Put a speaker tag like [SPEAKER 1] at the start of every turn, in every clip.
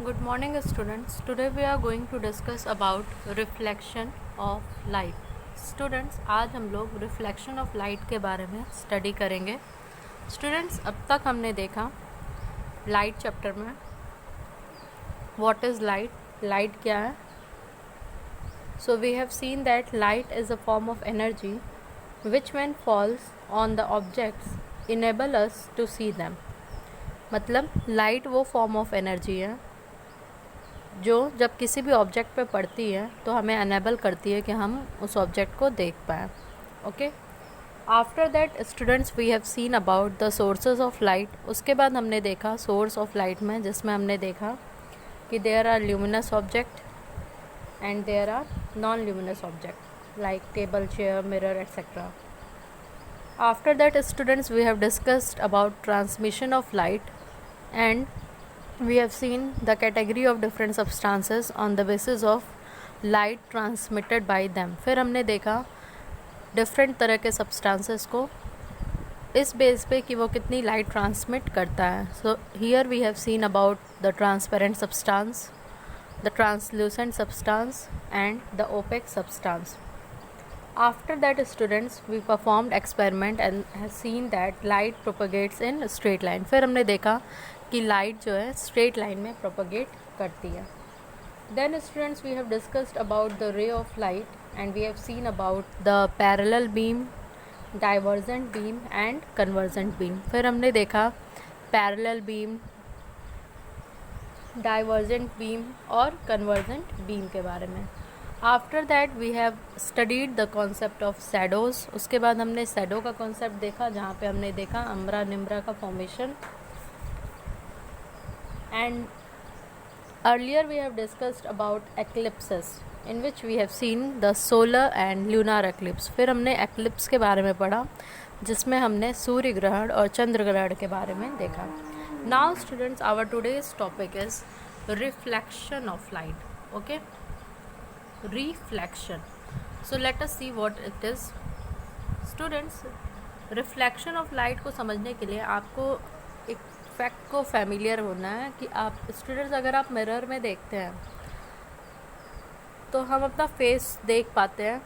[SPEAKER 1] Good morning students. Today we are going to discuss about reflection of light. Students, आज हम लोग reflection of light के बारे में स्टडी करेंगे. स्टूडेंट्स, अब तक हमने देखा लाइट चैप्टर में व्हाट इज़ लाइट, लाइट क्या है. So we have seen that light is a form of energy which when falls on the objects enable us to see them. मतलब लाइट वो फॉर्म ऑफ एनर्जी है जो जब किसी भी ऑब्जेक्ट पे पड़ती है तो हमें अनेबल करती है कि हम उस ऑब्जेक्ट को देख पाएँ. Okay, after that students we have seen about the sources of light. उसके बाद हमने देखा सोर्स ऑफ लाइट में, जिसमें हमने देखा कि there are luminous object and there are non luminous object like table, chair, mirror etcetera. After that students we have discussed about transmission of light and we have seen the category of different substances on the basis of light transmitted by them. फिर हमने देखा different तरह के substances को इस base पे कि वो कितनी लाइट ट्रांसमिट करता है. So here we have seen about the transparent substance, the translucent substance and the opaque substance. After that students we performed experiment and have seen that light propagates in straight line. फिर हमने देखा कि light जो है straight line में propagate करती है. Then students we have discussed about the ray of light and we have seen about the parallel beam, divergent beam and convergent beam. फिर हमने देखा parallel beam, divergent beam और convergent beam के बारे में. After that we have studied the concept of shadows. उसके बाद हमने शैडो का कॉन्सेप्ट देखा, जहाँ पे हमने देखा अम्ब्रा निम्ब्रा का formation. And earlier we have discussed about eclipses in which we have seen the solar and lunar eclipse. फिर हमने एक्लिप्स के बारे में पढ़ा, जिसमें हमने सूर्य ग्रहण और चंद्र ग्रहण के बारे में देखा. Now students, our today's topic is reflection of light. Okay, reflection. So let us see what it is. Students, reflection of light को समझने के लिए आपको एक फैक्ट को फैमिलियर होना है कि आप स्टूडेंट्स, अगर आप मिरर में देखते हैं तो हम अपना फेस देख पाते हैं.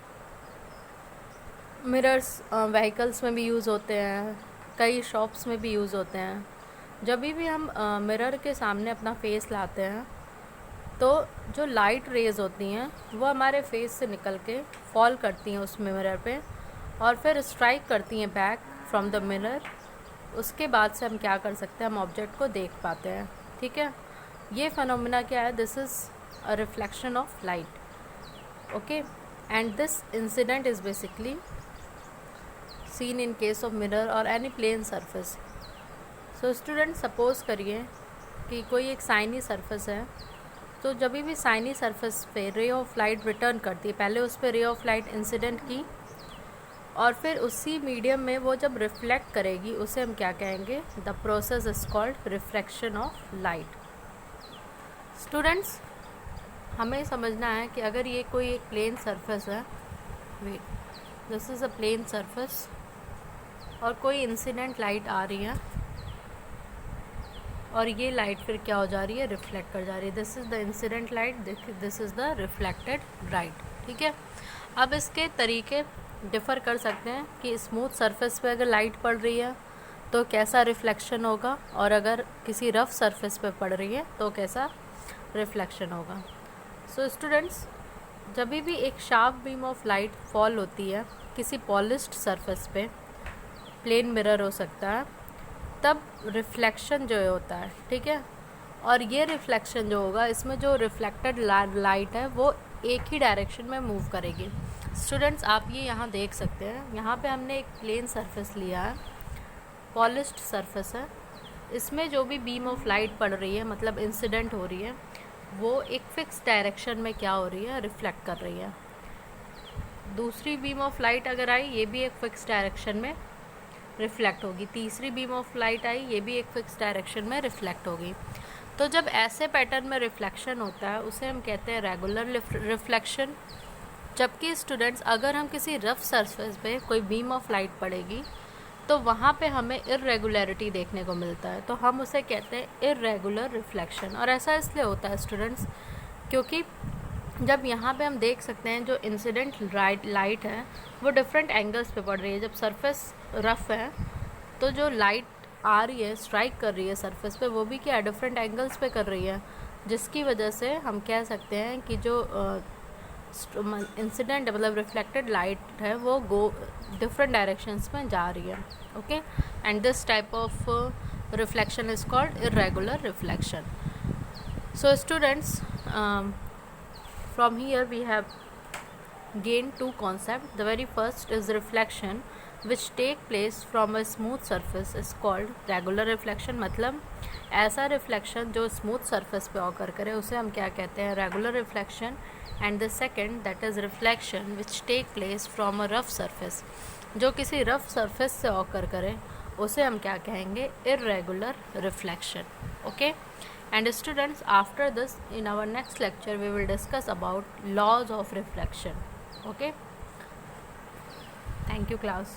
[SPEAKER 1] मिरर्स व्हीकल्स में भी यूज़ होते हैं, कई शॉप्स में भी यूज़ होते हैं. जब भी हम मिरर के सामने अपना फेस लाते हैं तो जो लाइट रेज़ होती हैं वो हमारे फेस से निकल के फॉल करती हैं उस मिरर पे और फिर स्ट्राइक करती हैं बैक फ्रॉम द मिरर. उसके बाद से हम क्या कर सकते हैं, हम ऑब्जेक्ट को देख पाते हैं. ठीक है, ये फिनोमेना क्या है, this is a reflection of light. Okay, and this incident is basically seen in case of mirror और any plane surface. So student, suppose करिए कि कोई एक साइनी सरफेस है, तो जब भी साइनी सरफेस पे रे ऑफ लाइट रिटर्न करती है, पहले उस पर रे ऑफ लाइट इंसिडेंट की और फिर उसी मीडियम में वो जब रिफ्लेक्ट करेगी उसे हम क्या कहेंगे, the process is called reflection of light. Students, हमें समझना है कि अगर ये कोई एक प्लेन सरफेस है, wait, this is a plane surface और कोई इंसिडेंट लाइट आ रही है और ये लाइट फिर क्या हो जा रही है, रिफ्लेक्ट कर जा रही है. This is the incident light, this is the reflected light. ठीक है, अब इसके तरीके डिफ़र कर सकते हैं कि स्मूथ सरफेस पे अगर लाइट पड़ रही है तो कैसा रिफ्लेक्शन होगा और अगर किसी रफ़ सरफेस पे पड़ रही है तो कैसा रिफ्लेक्शन होगा. सो स्टूडेंट्स, जब भी एक sharp beam of light fall होती है किसी पॉलिश्ड सरफेस पे, प्लेन मिरर हो सकता है, तब रिफ्लेक्शन जो होता है, ठीक है, और ये रिफ्लेक्शन जो होगा, इसमें जो रिफ्लेक्टेड लाइट है वो एक ही डायरेक्शन में मूव करेगी. स्टूडेंट्स, आप ये यहाँ देख सकते हैं, यहाँ पे हमने एक प्लेन सरफेस लिया है, पॉलिश्ड सरफेस है. इसमें जो भी बीम ऑफ लाइट पड़ रही है, मतलब इंसिडेंट हो रही है, वो एक फिक्स डायरेक्शन में क्या हो रही है, रिफ्लेक्ट कर रही है. दूसरी बीम ऑफ लाइट अगर आई, ये भी एक फिक्स डायरेक्शन में रिफ्लेक्ट होगी. तीसरी बीम ऑफ लाइट आई, ये भी एक फिक्स डायरेक्शन में रिफ्लेक्ट होगी. तो जब ऐसे पैटर्न में रिफ्लेक्शन होता है उसे हम कहते हैं रेगुलर रिफ्लेक्शन. जबकि स्टूडेंट्स, अगर हम किसी रफ सरफेस पे कोई बीम ऑफ लाइट पड़ेगी तो वहाँ पे हमें इर्रेगुलरिटी देखने को मिलता है, तो हम उसे कहते हैं इर्रेगुलर रिफ्लेक्शन। और ऐसा इसलिए होता है स्टूडेंट्स क्योंकि जब यहाँ पे हम देख सकते हैं जो इंसिडेंट लाइट है वो डिफरेंट एंगल्स पे पड़ रही है। जब सरफेस रफ है तो जो लाइट आ रही है, स्ट्राइक कर रही है सरफेस पे, वो भी क्या डिफरेंट एंगल्स पे कर रही है, जिसकी वजह से हम कह सकते हैं कि जो इंसिडेंट मतलब रिफ्लेक्टेड लाइट है वो डिफरेंट डायरेक्शंस में जा रही है। Okay, and this type of reflection is called irregular reflection. So students, from here we have gained two concepts. The very first is reflection which take place from a smooth surface is called regular reflection। मतलब ऐसा reflection जो smooth surface पे occur करे उसे हम क्या कहते हैं, regular reflection. And the second that is reflection which take place from a rough surface, जो किसी रफ सरफेस से ऑकर करे उसे हम क्या कहेंगे, irregular reflection. Okay, and students, after this in our next lecture we will discuss about laws of reflection. Okay, thank you class.